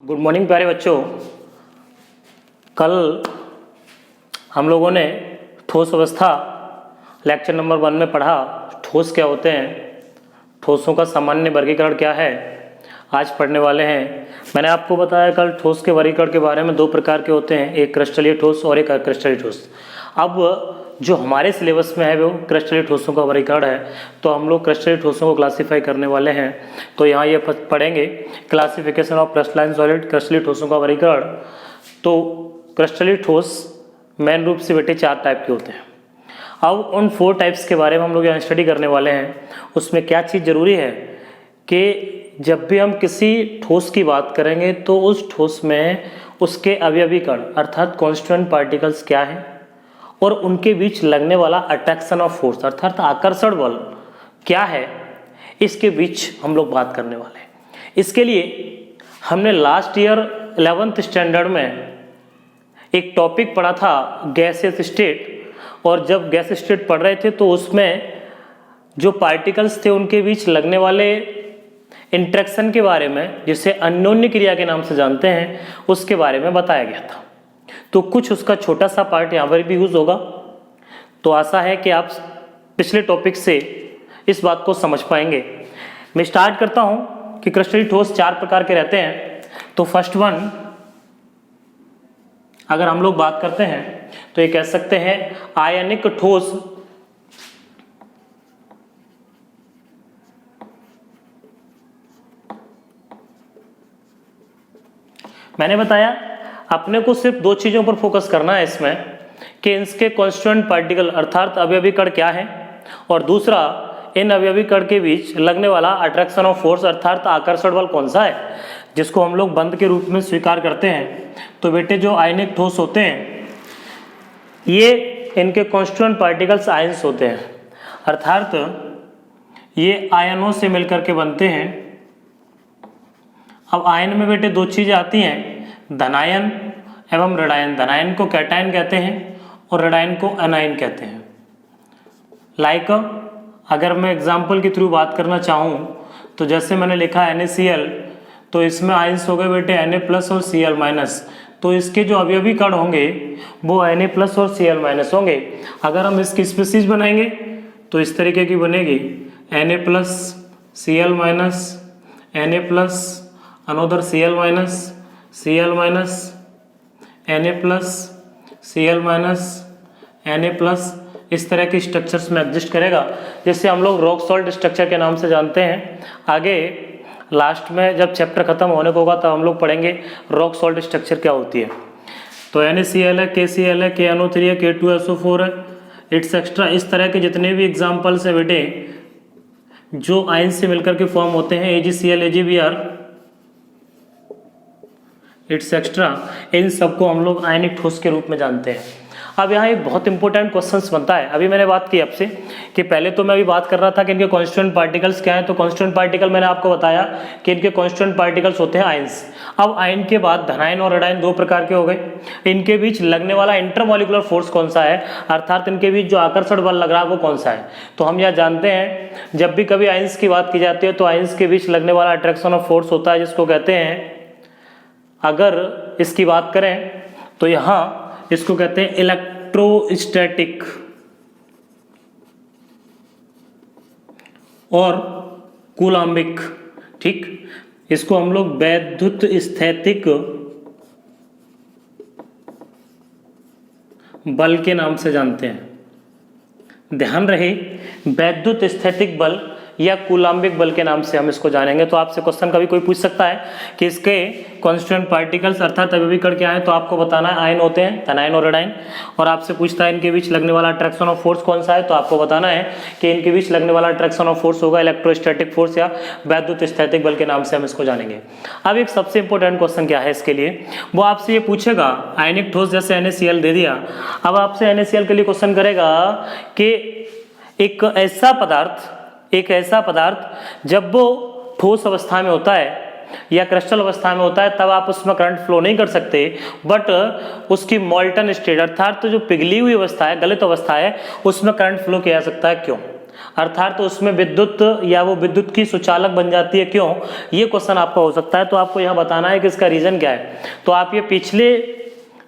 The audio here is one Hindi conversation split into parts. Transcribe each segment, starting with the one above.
गुड मॉर्निंग प्यारे बच्चों। कल हम लोगों ने ठोस अवस्था लेक्चर नंबर 1 में पढ़ा ठोस क्या होते हैं, ठोसों का सामान्य वर्गीकरण क्या है। आज पढ़ने वाले हैं। मैंने आपको बताया कल ठोस के वर्गीकरण के बारे में 2 प्रकार के होते हैं, एक क्रिस्टलीय ठोस और एक अक्रिस्टलीय ठोस। अब जो हमारे सिलेबस में है वो क्रिस्टलीय ठोसों का वर्गीकरण है, तो हम लोग क्रिस्टलीय ठोसों को क्लासीफाई करने वाले हैं। तो यहाँ ये पढ़ेंगे क्लासिफिकेशन ऑफ क्रिस्टलाइन सॉलिड, क्रिस्टलीय ठोसों का वर्गीकरण। तो क्रिस्टलीय ठोस मेन रूप से बेटे 4 टाइप के होते हैं। अब उन 4 टाइप्स के बारे में हम लोग यहाँ स्टडी करने वाले हैं। उसमें क्या चीज़ ज़रूरी है कि जब भी हम किसी ठोस की बात करेंगे तो उस ठोस में उसके अवयवी कण अर्थात कॉन्स्टिट्यूएंट पार्टिकल्स क्या हैं और उनके बीच लगने वाला अट्रैक्शन ऑफ फोर्स अर्थात आकर्षण बल क्या है, इसके बीच हम लोग बात करने वाले हैं। इसके लिए हमने लास्ट ईयर 11th स्टैंडर्ड में एक टॉपिक पढ़ा था गैसियस स्टेट, और जब गैस स्टेट पढ़ रहे थे तो उसमें जो पार्टिकल्स थे उनके बीच लगने वाले इंट्रैक्शन के बारे में, जिसे अन्योन्य क्रिया के नाम से जानते हैं, उसके बारे में बताया गया था। तो कुछ उसका छोटा सा पार्ट यहाँ पर भी यूज होगा। तो आशा है कि आप पिछले टॉपिक से इस बात को समझ पाएंगे। मैं स्टार्ट करता हूँ कि क्रिस्टलीय ठोस 4 प्रकार के रहते हैं। तो फर्स्ट वन अगर हम लोग बात करते हैं तो ये कह सकते हैं आयनिक ठोस। मैंने बताया अपने को सिर्फ 2 चीजों पर फोकस करना है इसमें कि इसके कॉन्स्टिट्यूएंट पार्टिकल अर्थात अवयवी कण क्या है, और दूसरा इन अवयवी कण के बीच लगने वाला अट्रैक्शन ऑफ फोर्स अर्थात आकर्षण बल कौन सा है, जिसको हम लोग बंध के रूप में स्वीकार करते हैं। तो बेटे जो आयनिक ठोस होते हैं ये इनके कॉन्स्टिट्यूएंट पार्टिकल्स आयंस होते हैं, अर्थात ये आयनों से मिलकर के बनते हैं। अब आयन में बेटे 2 चीजें आती हैं, धनायन एवं ऋणायन। धनायन को कैटायन कहते हैं और ऋणायन को एनायन कहते हैं। लाइक अगर मैं एग्जाम्पल के थ्रू बात करना चाहूँ तो जैसे मैंने लिखा NaCl, तो इसमें आयंस हो गए बेटे Na+ और Cl-। तो इसके जो अवयवी कण होंगे वो Na+ और Cl- होंगे। अगर हम इसकी स्पीसीज बनाएंगे तो इस तरीके की बनेगी Na+, Cl-, Na+, another Cl-, Cl-, Na+, Cl-, Na+, इस तरह के स्ट्रक्चर्स में एग्जिस्ट करेगा, जिससे हम लोग रॉक सॉल्ट स्ट्रक्चर के नाम से जानते हैं। आगे लास्ट में जब चैप्टर खत्म होने को होगा तब हम लोग पढ़ेंगे रॉक सॉल्ट स्ट्रक्चर क्या होती है। तो NaCl है, KCl है, KNO3 है, K2SO4 है, इट्स एक्स्ट्रा। इस तरह के जितने भी एग्जाम्पल्स है बेटे जो आयन से मिलकर के फॉर्म होते हैं, AgCl, AgBr, इट्स एक्स्ट्रा, इन सबको हम लोग आयनिक ठोस के रूप में जानते हैं। अब यहाँ एक बहुत इंपॉर्टेंट क्वेश्चन बनता है। अभी मैंने बात की आपसे कि पहले तो मैं अभी बात कर रहा था कि इनके कॉन्स्टिट्यूएंट पार्टिकल्स क्या हैं। तो कॉन्स्टिट्यूएंट पार्टिकल मैंने आपको बताया कि इनके कॉन्स्टिट्यूएंट पार्टिकल्स होते हैं आयंस। अब आयन के बाद धनायन और ऋणायन 2 प्रकार के हो गए। इनके बीच लगने वाला इंटरमॉलिक्यूलर फोर्स कौन सा है, अर्थात इनके बीच जो आकर्षण बल लग रहा है वो कौन सा है। तो हम यह जानते हैं जब भी कभी आयंस की बात की जाती है तो आयंस के बीच लगने वाला अट्रैक्शन ऑफ फोर्स होता है, जिसको कहते हैं, अगर इसकी बात करें तो यहाँ इसको कहते हैं इलेक्ट्रोस्टैटिक और कूलाम्बिक। ठीक, इसको हम लोग वैद्युत स्थैतिक बल के नाम से जानते हैं। ध्यान रहे, वैद्युत स्थैतिक बल या कूलाम्बिक बल के नाम से हम इसको जानेंगे। तो आपसे क्वेश्चन कभी कोई पूछ सकता है कि इसके कॉन्स्टिट्यूएंट पार्टिकल्स अर्थात अवयवी कण क्या है, तो आपको बताना है आयन होते हैं, धनायन और ऋणायन। और आपसे पूछता है इनके बीच लगने वाला अट्रैक्शन ऑफ फोर्स कौन सा है, तो आपको बताना है कि इनके बीच लगने वाला अट्रैक्शन ऑफ फोर्स होगा इलेक्ट्रोस्टैटिक फोर्स या वैद्युत स्थैतिक बल के नाम से हम इसको जानेंगे। अब एक सबसे इंपॉर्टेंट क्वेश्चन क्या है इसके लिए, वो आपसे ये पूछेगा आयनिक ठोस जैसे NaCl दे दिया। अब आपसे NaCl के लिए क्वेश्चन करेगा कि एक ऐसा पदार्थ जब वो ठोस अवस्था में होता है या क्रिस्टल अवस्था में होता है तब आप उसमें करंट फ्लो नहीं कर सकते, बट उसकी मॉल्टन स्टेट अर्थात तो जो पिघली हुई अवस्था है, गलित अवस्था है, उसमें करंट फ्लो किया जा सकता है। क्यों? अर्थात तो उसमें विद्युत या वो विद्युत की सुचालक बन जाती है, क्यों, ये क्वेश्चन आपका हो सकता है। तो आपको यह बताना है कि इसका रीजन क्या है। तो आप ये पिछले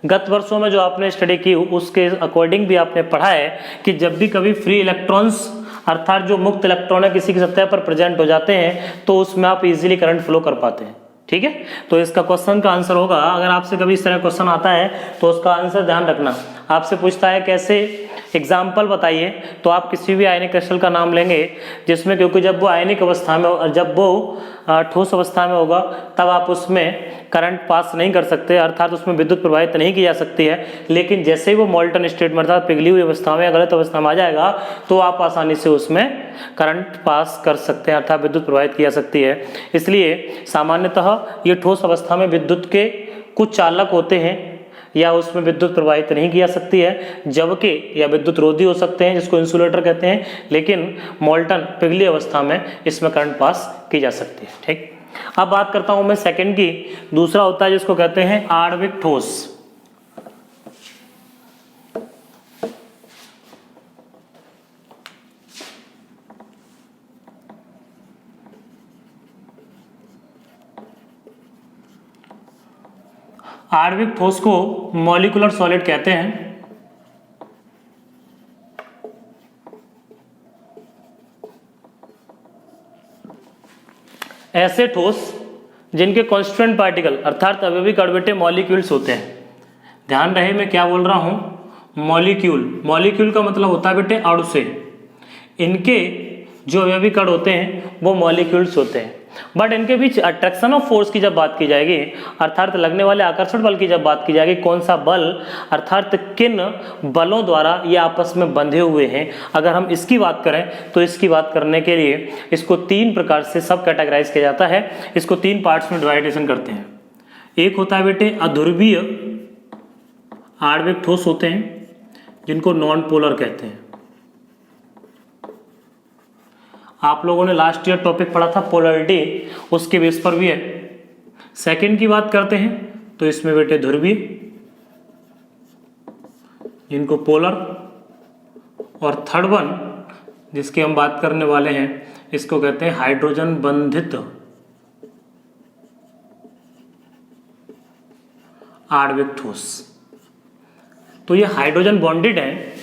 गत वर्षों में जो आपने स्टडी की उसके अकॉर्डिंग भी आपने पढ़ा है कि जब भी कभी फ्री इलेक्ट्रॉन्स अर्थात जो मुक्त इलेक्ट्रॉन है किसी की सतह पर प्रेजेंट हो जाते हैं तो उसमें आप इजीली करंट फ्लो कर पाते हैं। ठीक है, तो इसका क्वेश्चन का आंसर होगा, अगर आपसे कभी इस तरह क्वेश्चन आता है तो उसका आंसर ध्यान रखना। आपसे पूछता है कैसे, एग्जाम्पल बताइए, तो आप किसी भी आयनिक क्रिस्टल का नाम लेंगे जिसमें, क्योंकि जब वो आयनिक अवस्था में, जब वो ठोस अवस्था में होगा तब आप उसमें करंट पास नहीं कर सकते, अर्थात उसमें विद्युत प्रवाहित नहीं की जा सकती है। लेकिन जैसे ही वो मॉल्टन स्टेट में अर्थात पिघली हुई अवस्था में या गलत अवस्था में आ जाएगा तो आप आसानी से उसमें करंट पास कर सकते हैं, अर्थात विद्युत प्रवाहित की जा सकती है। इसलिए सामान्यतः ये ठोस अवस्था में विद्युत के कुछ चालक होते हैं या उसमें विद्युत प्रवाहित नहीं की जा सकती है, जबकि या विद्युत रोधी हो सकते हैं जिसको इंसुलेटर कहते हैं, लेकिन मॉल्टन पिघली अवस्था में इसमें करंट पास की जा सकती है। ठीक, अब बात करता हूं मैं सेकंड की। दूसरा होता है जिसको कहते हैं आणविक ठोस। आणविक ठोस को मॉलिक्यूलर सॉलिड कहते हैं। ऐसे ठोस जिनके कांस्टेंट पार्टिकल अर्थात अवयवी कणबेटे मॉलिक्यूल्स होते हैं। ध्यान रहे मैं क्या बोल रहा हूं, मॉलिक्यूल। मॉलिक्यूल का मतलब होता है बेटे अणु से, इनके जो अवयवी कण होते हैं वो मॉलिक्यूल्स होते हैं। बट इनके बीच अट्रैक्शन ऑफ फोर्स की जब बात की जाएगी, अर्थात लगने वाले आकर्षण बल की जब बात की जाएगी, कौन सा बल अर्थात किन बलों द्वारा ये आपस में बंधे हुए हैं, अगर हम इसकी बात करें तो इसकी बात करने के लिए इसको तीन प्रकार से सब कैटेगराइज किया जाता है। इसको तीन पार्ट्स में डिवाइडेशन करते हैं। एक होता है बेटे अध्रुवीय आणविक ठोस होते हैं जिनको नॉन पोलर कहते हैं। आप लोगों ने लास्ट ईयर टॉपिक पढ़ा था पोलरिटी, उसके बेस पर भी है। सेकंड की बात करते हैं तो इसमें बेटे ध्रुवीय जिनको पोलर, और थर्ड वन जिसकी हम बात करने वाले हैं इसको कहते हैं हाइड्रोजन बंधित आणविक ठोस। तो ये हाइड्रोजन बॉन्डेड है,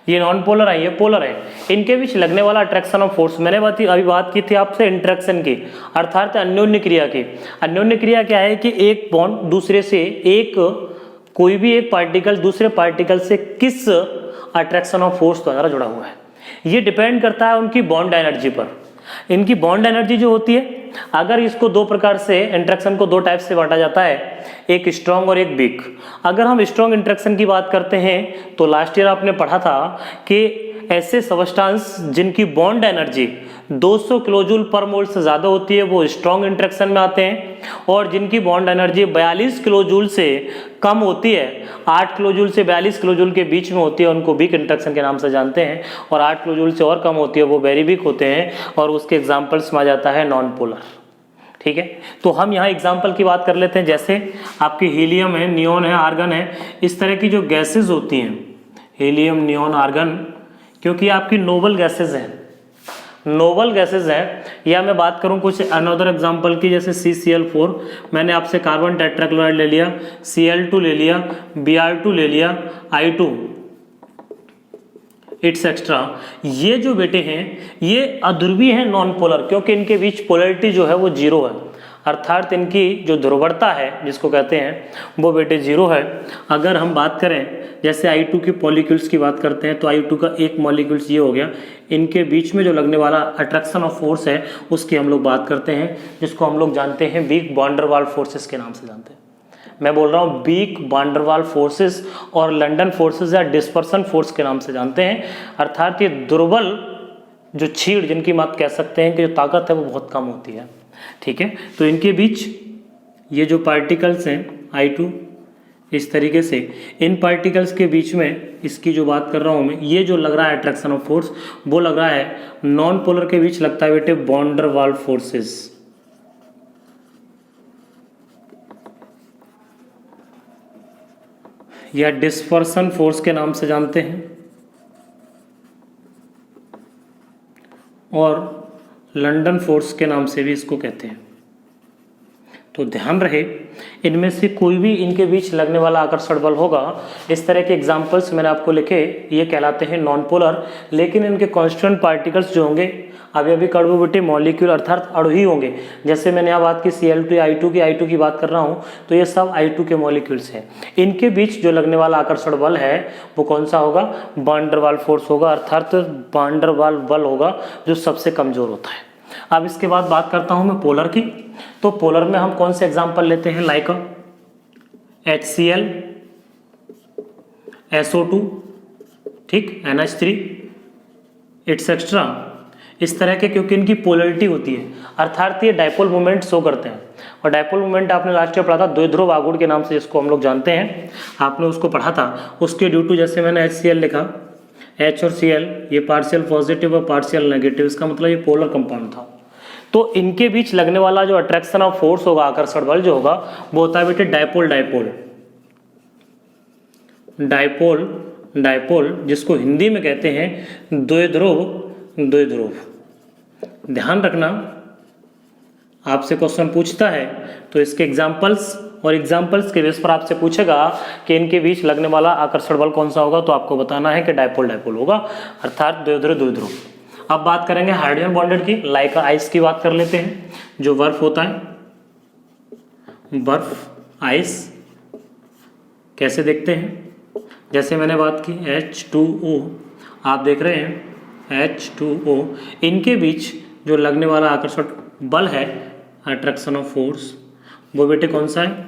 ये नॉन पोलर है, ये पोलर है। इनके बीच लगने वाला अट्रैक्शन ऑफ फोर्स, मैंने अभी बात की थी आपसे इंटरेक्शन की, अर्थात अन्योन्य क्रिया की। अन्योन्य क्रिया क्या है कि एक बॉन्ड दूसरे से, एक कोई भी एक पार्टिकल दूसरे पार्टिकल से किस अट्रैक्शन ऑफ फोर्स द्वारा जुड़ा हुआ है, ये डिपेंड करता है उनकी बॉन्ड एनर्जी पर। इनकी बॉन्ड एनर्जी जो होती है, अगर इसको दो प्रकार से, इंटरेक्शन को दो टाइप से बांटा जाता है, एक स्ट्रॉन्ग और एक वीक। अगर हम स्ट्रॉन्ग इंटरेक्शन की बात करते हैं तो लास्ट ईयर आपने पढ़ा था कि ऐसे सबस्टांस जिनकी बॉन्ड एनर्जी 200 किलोजूल पर मोल से ज़्यादा होती है वो स्ट्रॉन्ग इंटरेक्शन में आते हैं, और जिनकी बॉन्ड एनर्जी 42 किलोजूल से कम होती है, 8 किलोजूल से 42 किलोजूल के बीच में होती है, उनको वीक इंटरेक्शन के नाम से जानते हैं। और 8 किलोजूल से और कम होती है वो वेरी वीक होते हैं, और उसके एग्जाम्पल्स में आ जाता है नॉन पोलर। ठीक है, तो हम यहाँ एग्जाम्पल की बात कर लेते हैं। जैसे आपकी हीलियम है, नियॉन है, आर्गन है, इस तरह की जो गैसेज होती हैं, हीलियम, नियॉन, आर्गन, क्योंकि आपकी नोबल गैसेज हैं, नोबल गैसेज हैं। या मैं बात करूं कुछ अनदर एग्जांपल की, जैसे CCl4, मैंने आपसे कार्बन टेट्राक्लोराइड ले लिया, Cl2 ले लिया, Br2 ले लिया, I2 इट्स एक्स्ट्रा। ये जो बेटे हैं ये अध्रुवीय हैं, नॉन पोलर, क्योंकि इनके बीच पोलरिटी जो है वो जीरो है, अर्थात इनकी जो ध्रुवणता है जिसको कहते हैं वो बेटे जीरो है। अगर हम बात करें जैसे I2 की मॉलिक्यूल्स की बात करते हैं तो I2 का एक मॉलिक्यूल्स ये हो गया, इनके बीच में जो लगने वाला अट्रैक्शन ऑफ फोर्स है उसकी हम लोग बात करते हैं, जिसको हम लोग जानते हैं weak van der Waals forces के नाम से जानते हैं। मैं बोल रहा हूँ weak van der Waals forces और लंदन फोर्सेस या डिस्पर्सन फोर्स के नाम से जानते हैं। अर्थात ये दुर्बल जो छीड़ जिनकी बात कह सकते हैं कि जो ताकत है वो बहुत कम होती है। ठीक है, तो इनके बीच ये जो पार्टिकल्स हैं I2, इस तरीके से इन पार्टिकल्स के बीच में इसकी जो बात कर रहा हूँ मैं, ये जो लग रहा है अट्रैक्शन ऑफ फोर्स वो लग रहा है नॉन पोलर के बीच लगता है बेटे वैन डर वाल्स फोर्सेस, या डिस्पर्सन फोर्स के नाम से जानते हैं। और लंदन फोर्स के नाम से भी इसको कहते हैं। तो ध्यान रहे, इनमें से कोई भी इनके बीच लगने वाला आकर्षण बल होगा, इस तरह के एग्जाम्पल्स मैंने आपको लिखे, ये कहलाते हैं नॉन पोलर। लेकिन इनके कांस्टेंट पार्टिकल्स जो होंगे अभी कण बेटे मॉलिक्यूल अर्थात अणु ही होंगे। जैसे मैंने यहाँ बात की Cl2 I2 की बात कर रहा हूँ, तो ये सब I2 के मॉलिक्यूल्स हैं। इनके बीच जो लगने वाला आकर्षण बल है वो कौन सा होगा? वान डर वाल फोर्स होगा, अर्थात वान डर वाल बल होगा जो सबसे कमजोर होता है। अब इसके बाद बात करता हूँ मैं पोलर की। तो पोलर में हम कौन से एग्जाम्पल लेते हैं? लाइक HCl, SO2, ठीक, NH3 एटसेट्रा, इस तरह के, क्योंकि इनकी पोलरिटी होती है, अर्थात ये डायपोल मूवमेंट शो करते हैं। और डायपोल मूवमेंट आपने लास्ट ईयर पढ़ा था द्विध्रुव आघूर्ण के नाम से, जिसको हम लोग जानते हैं, आपने उसको पढ़ा था। उसके ड्यू टू, जैसे मैंने HCl लिखा, H और Cl ये पार्शियल पॉजिटिव और पार्शियल नेगेटिव, इसका मतलब ये पोलर कंपाउंड था। तो इनके बीच लगने वाला जो अट्रैक्शन ऑफ फोर्स होगा, आकर्षण बल जो होगा, वो होता है बेटे डायपोल डायपोल डायपोल डायपोल, जिसको हिंदी में कहते हैं द्विध्रुव द्विध्रुव। ध्यान रखना, आपसे क्वेश्चन पूछता है तो इसके एग्जाम्पल्स और एग्जाम्पल्स के बेस पर आपसे पूछेगा कि इनके बीच लगने वाला आकर्षण बल कौन सा होगा, तो आपको बताना है कि डायपोल डायपोल होगा, अर्थात द्विध्रुव द्विध्रुव। अब बात करेंगे हाइड्रोजन बॉन्डेड की। लाइक आइस की बात कर लेते हैं, जो बर्फ होता है, बर्फ, आइस कैसे देखते हैं? जैसे मैंने बात की H2O, आप देख रहे हैं H2O, इनके बीच जो लगने वाला आकर्षण बल है, अट्रैक्शन ऑफ फोर्स, वो बेटे कौन सा है?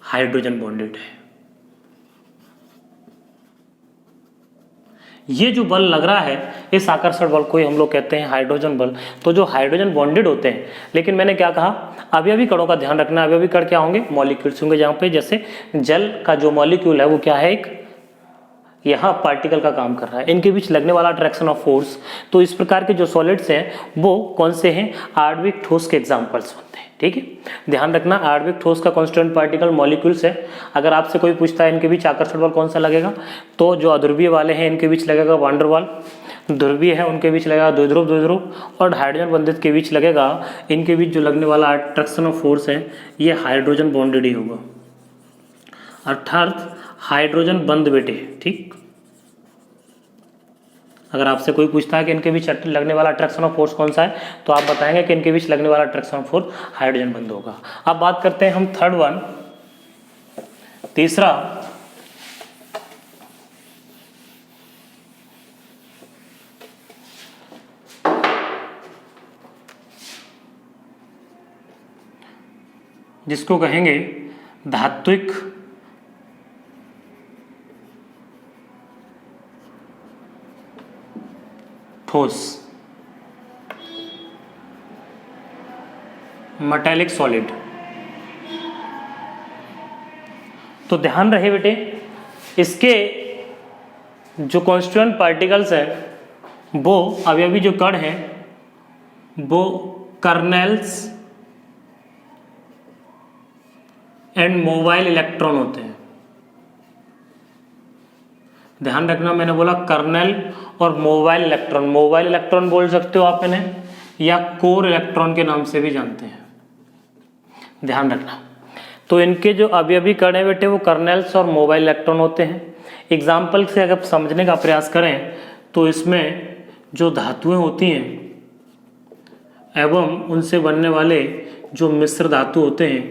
हाइड्रोजन बॉन्डेड है। ये जो बल लग रहा है, इस आकर्षण बल को ही हम लोग कहते हैं हाइड्रोजन बल। तो जो हाइड्रोजन बॉन्डेड होते हैं, लेकिन मैंने क्या कहा, अवयवी कणों का ध्यान रखना। अवयवी कण क्या होंगे? मॉलिक्यूल्स होंगे, जहाँ पे जैसे जल का जो मॉलिक्यूल है वो क्या है? एक यहाँ पार्टिकल का काम कर रहा है। इनके बीच लगने वाला अट्रैक्शन ऑफ फोर्स, तो इस प्रकार के जो सॉलिड्स हैं वो कौन से हैं? आणविक ठोस के एग्जाम्पल्स बनते हैं। ठीक है, ध्यान रखना, आणविक ठोस का कांस्टेंट पार्टिकल मॉलिक्यूल्स है। अगर आपसे कोई पूछता है इनके बीच आकर्षण बल कौन सा लगेगा, तो जो अध्रुवीय वाले हैं इनके बीच लगेगा वान डर वाल, ध्रुवीय है उनके बीच लगेगा द्विध्रुव द्विध्रुव, और हाइड्रोजन बंधित के बीच लगेगा, इनके बीच जो लगने वाला अट्रैक्शन ऑफ फोर्स है ये हाइड्रोजन बॉन्डेड ही होगा, अर्थात हाइड्रोजन बंद बेटे। ठीक, अगर आपसे कोई पूछता है कि इनके बीच लगने वाला अट्रैक्शन ऑफ फोर्स कौन सा है, तो आप बताएंगे कि इनके बीच लगने वाला अट्रैक्शन ऑफ फोर्स हाइड्रोजन बंद होगा। अब बात करते हैं हम थर्ड वन, तीसरा, जिसको कहेंगे धात्विक ठोस, मेटेलिक सॉलिड। तो ध्यान रहे बेटे, इसके जो कॉन्स्टिट्यूएंट पार्टिकल्स हैं वो अवयवी जो कण हैं वो कर्नेल्स एंड मोबाइल इलेक्ट्रॉन होते हैं। ध्यान रखना, मैंने बोला कर्नेल और मोबाइल इलेक्ट्रॉन। मोबाइल इलेक्ट्रॉन बोल सकते हो आप इन्हें, या कोर इलेक्ट्रॉन के नाम से भी जानते हैं। ध्यान रखना, तो इनके जो अवयवी कण हैं बेटे वो कर्नेल्स और मोबाइल इलेक्ट्रॉन होते हैं। एग्जाम्पल से अगर समझने का प्रयास करें तो इसमें जो धातुएं होती हैं एवं उनसे बनने वाले जो मिश्र धातु होते हैं,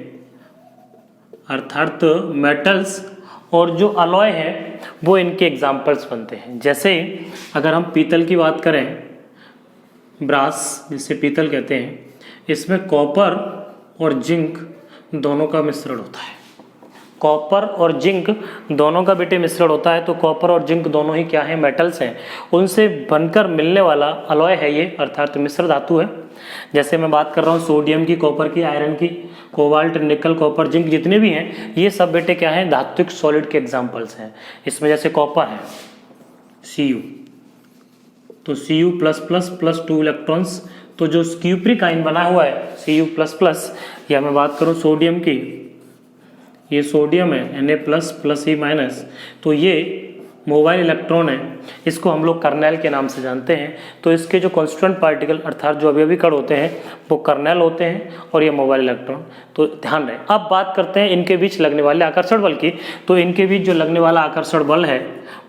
अर्थात मेटल्स, और जो अलॉय है वो इनके एग्जाम्पल्स बनते हैं। जैसे अगर हम पीतल की बात करें, ब्रास जिसे पीतल कहते हैं, इसमें कॉपर और जिंक दोनों का मिश्रण होता है। कॉपर और जिंक दोनों का बेटे मिश्रण होता है। तो कॉपर और जिंक दोनों ही क्या है? मेटल्स हैं। उनसे बनकर मिलने वाला अलॉय है ये, अर्थात मिश्र धातु है। जैसे मैं बात कर रहा हूँ सोडियम की, कॉपर की, आयरन की, कोबाल्ट, निकल, कॉपर, जिंक, जितने भी हैं ये सब बेटे क्या हैं? धात्विक सॉलिड के एग्जाम्पल्स हैं। इसमें जैसे कॉपर है Cu, तो Cu++ 2 इलेक्ट्रॉन्स, तो जो क्यूप्रिक आयन बना हुआ है Cu++, या मैं बात करूँ सोडियम की, ये सोडियम है Na++, E-, तो ये मोबाइल इलेक्ट्रॉन है, इसको हम लोग कर्नेल के नाम से जानते हैं। तो इसके जो कॉन्स्टिट्यूएंट पार्टिकल अर्थात जो अवयवी कण होते हैं वो कर्नेल होते हैं और ये मोबाइल इलेक्ट्रॉन। तो ध्यान रहे। अब बात करते हैं इनके बीच लगने वाले आकर्षण बल की। तो इनके बीच जो लगने वाला आकर्षण बल है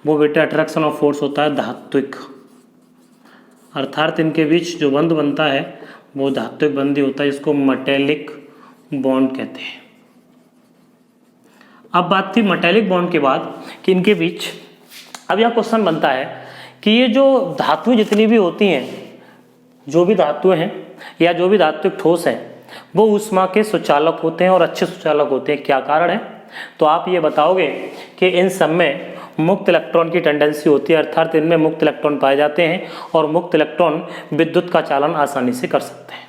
वो बेटा अट्रैक्शन ऑफ फोर्स होता है धात्विक, अर्थात इनके बीच जो बंध बनता है वो धात्विक बंध होता है, इसको मेटेलिक बॉन्ड कहते हैं। अब बात थी मेटेलिक बॉन्ड के बाद कि इनके बीच, अब यह क्वेश्चन बनता है कि ये जो धातुएं जितनी भी होती हैं, जो भी धातुएं हैं या जो भी धात्विक ठोस हैं वो ऊष्मा के सुचालक होते हैं और अच्छे सुचालक होते हैं। क्या कारण है? तो आप ये बताओगे कि इन सब में मुक्त इलेक्ट्रॉन की टेंडेंसी होती है, अर्थात इनमें मुक्त इलेक्ट्रॉन पाए जाते हैं और मुक्त इलेक्ट्रॉन विद्युत का चालन आसानी से कर सकते हैं।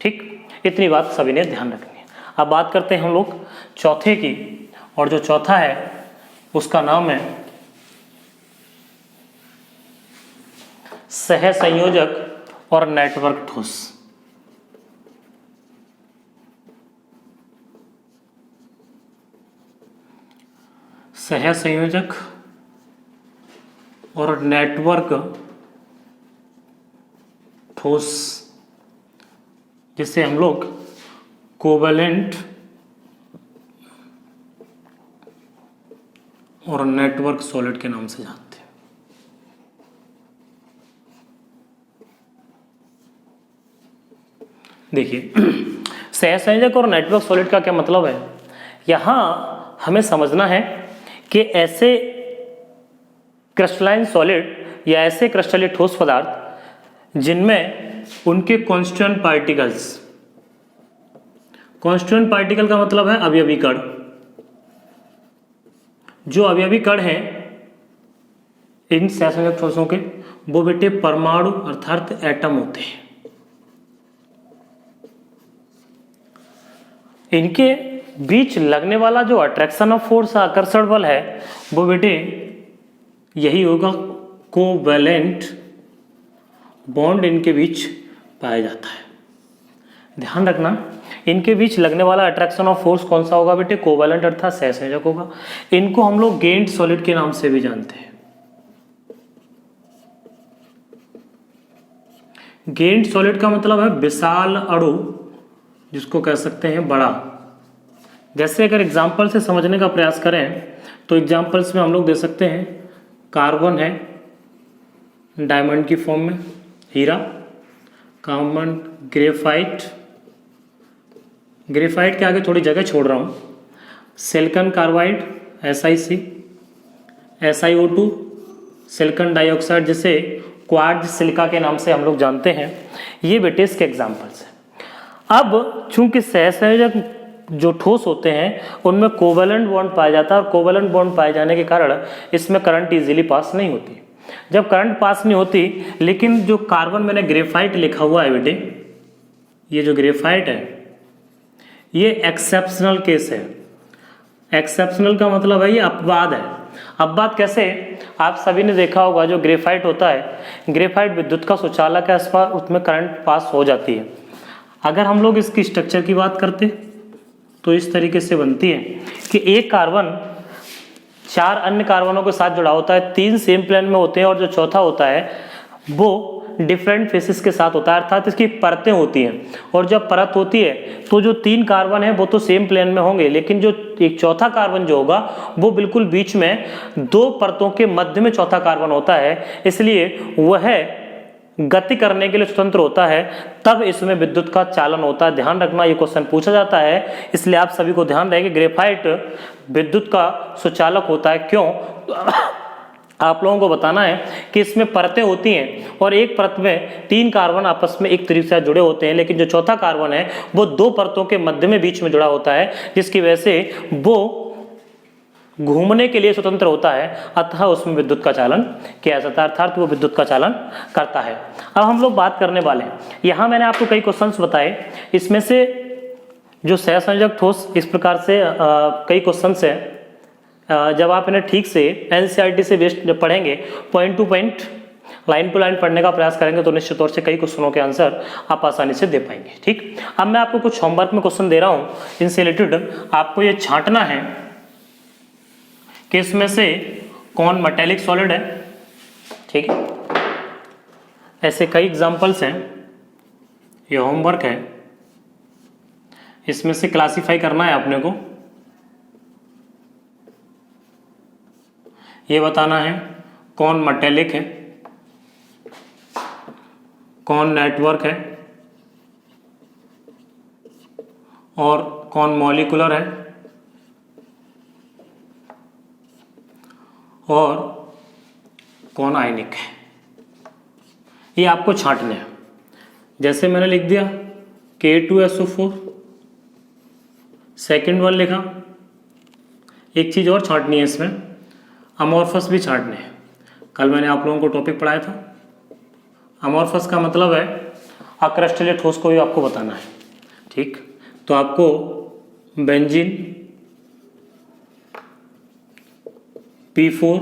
ठीक, इतनी बात सभी ने ध्यान रखनी है। अब बात करते हैं हम लोग चौथे की, और जो चौथा है उसका नाम है सहसंयोजक और नेटवर्क ठोस। सहसंयोजक और नेटवर्क ठोस, जिसे हम लोग कोवेलेंट और नेटवर्क सॉलिड के नाम से जानते हैं। देखिए, सहसंयोजक और नेटवर्क सॉलिड का क्या मतलब है? यहां हमें समझना है कि ऐसे क्रिस्टलाइन सॉलिड या ऐसे क्रिस्टलीय ठोस पदार्थ जिनमें उनके कॉन्स्टिट्यूएंट पार्टिकल्स, कॉन्स्टिट्यूएंट पार्टिकल का मतलब है अवयवी कण, जो अवयवी कण हैं इन सहसंयोजक ठोसों के वो बेटे परमाणु अर्थात एटम होते हैं। इनके बीच लगने वाला जो अट्रैक्शन ऑफ फोर्स आकर्षण बल है वो बेटे यही होगा, कोवैलेंट बॉन्ड इनके बीच पाया जाता है। ध्यान रखना, इनके बीच लगने वाला अट्रैक्शन ऑफ फोर्स कौन सा होगा बेटे? कोवैलेंट अर्थात सहसंयोजक होगा। इनको हम लोग गेंट सॉलिड के नाम से भी जानते हैं। गेंट सॉलिड का मतलब है विशाल अणु, जिसको कह सकते हैं बड़ा। जैसे अगर एग्जाम्पल से समझने का प्रयास करें तो एग्जाम्पल्स में हम लोग दे सकते हैं, कार्बन है डायमंड की फॉर्म में, हीरा, कार्बन, ग्रेफाइट, ग्रेफाइट के आगे थोड़ी जगह छोड़ रहा हूँ, silicon carbide SiC, SiO2, silicon dioxide जिसे क्वार्ट्ज सिलिका के नाम से हम लोग जानते हैं। ये बेटे इसके एग्जाम्पल्स हैं। अब चूंकि सहसंयोजक जो ठोस होते हैं उनमें कोवैलेंट बॉन्ड पाया जाता है और कोवैलेंट बॉन्ड पाए जाने के कारण इसमें करंट इजीली पास नहीं होती। जब करंट पास नहीं होती, लेकिन जो कार्बन मैंने ग्रेफाइट लिखा हुआ है बेटे, ये जो ग्रेफाइट है ये एक्सेप्शनल केस है। एक्सेप्शनल का मतलब है ये अपवाद है। अपवाद कैसे? आप सभी ने देखा होगा जो ग्रेफाइट होता है, ग्रेफाइट विद्युत का सुचालक है, उसमें करंट पास हो जाती है। अगर हम लोग इसकी स्ट्रक्चर की बात करते तो इस तरीके से बनती है कि एक कार्बन 4 अन्य कार्बनों के साथ जुड़ा होता है, 3 सेम प्लेन में होते हैं और जो चौथा होता है वो डिफरेंट फेसेस के साथ होता है, अर्थात इसकी परतें होती हैं। और जब परत होती है तो जो 3 कार्बन है वो तो सेम प्लेन में होंगे, लेकिन जो एक चौथा कार्बन जो होगा वो बिल्कुल बीच में 2 परतों के मध्य में चौथा कार्बन होता है, इसलिए वह गति करने के लिए स्वतंत्र होता है, तब इसमें विद्युत का चालन होता है। ध्यान रखना, ये क्वेश्चन पूछा जाता है, इसलिए आप सभी को ध्यान रहे कि ग्रेफाइट विद्युत का सुचालक होता है। क्यों? आप लोगों को बताना है कि इसमें परतें होती हैं और एक परत में 3 कार्बन आपस में एक तरीके से जुड़े होते हैं, लेकिन जो चौथा कार्बन है वो 2 परतों के मध्य में बीच में जुड़ा होता है, जिसकी वजह से वो घूमने के लिए स्वतंत्र होता है, अतः उसमें विद्युत का चालन किया जाता है, अर्थात वो विद्युत का चालन करता है। अब हम लोग बात करने वाले हैं, यहाँ मैंने आपको कई क्वेश्चंस बताए, इसमें से जो सहसंयोजक ठोस इस प्रकार से कई क्वेश्चंस हैं। जब आप इन्हें ठीक से NCERT से बेस्ड जब पढ़ेंगे, point to point, line to line पढ़ने का प्रयास करेंगे तो निश्चित तौर से कई क्वेश्चनों के आंसर आप आसानी से दे पाएंगे। ठीक, अब मैं आपको कुछ होमवर्क में क्वेश्चन दे रहा हूँ, इनसे रिलेटेड आपको ये छांटना है कि इसमें से कौन मेटेलिक सॉलिड है, ठीक है। ऐसे कई एग्जांपल्स हैं, ये होमवर्क है, इसमें से क्लासिफाई करना है अपने को। ये बताना है कौन मेटेलिक है, कौन नेटवर्क है और कौन मॉलिक्यूलर है और कौन आयनिक है। ये आपको छांटने हैं। जैसे मैंने लिख दिया K2SO4, सेकेंड वन लिखा। एक चीज़ और छांटनी है इसमें, अमॉर्फस भी छांटने हैं। कल मैंने आप लोगों को टॉपिक पढ़ाया था, अमॉर्फस का मतलब है अक्रिस्टलीय ठोस को भी आपको बताना है, ठीक। तो आपको benzene, P4,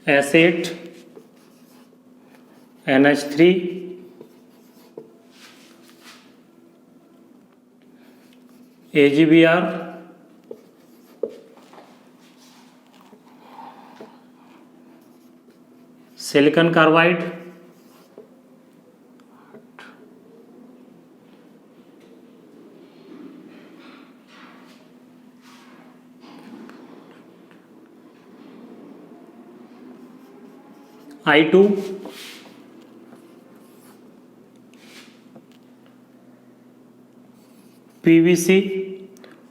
S8, NH3, AgBr, silicon carbide, I2, PVC,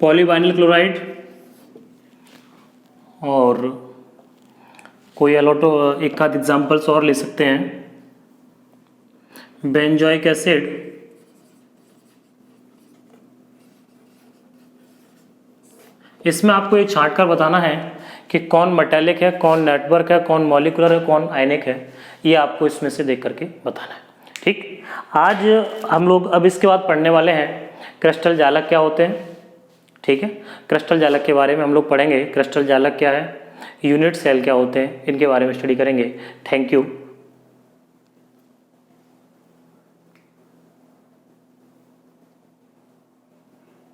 polyvinyl chloride और कोई एलोटो एक आध एग्जाम्पल्स और ले सकते हैं, बेंजोइक एसिड, इसमें आपको ये छांट कर बताना है कि कौन मेटेलिक है, कौन नेटवर्क है, कौन मॉलिक्यूलर है, कौन आयनिक है। ये आपको इसमें से देख करके बताना है, ठीक। आज हम लोग अब इसके बाद पढ़ने वाले हैं क्रिस्टल जालक क्या होते हैं, ठीक है। क्रिस्टल जालक के बारे में हम लोग पढ़ेंगे, क्रिस्टल जालक क्या है, यूनिट सेल क्या होते हैं, इनके बारे में स्टडी करेंगे। Thank you.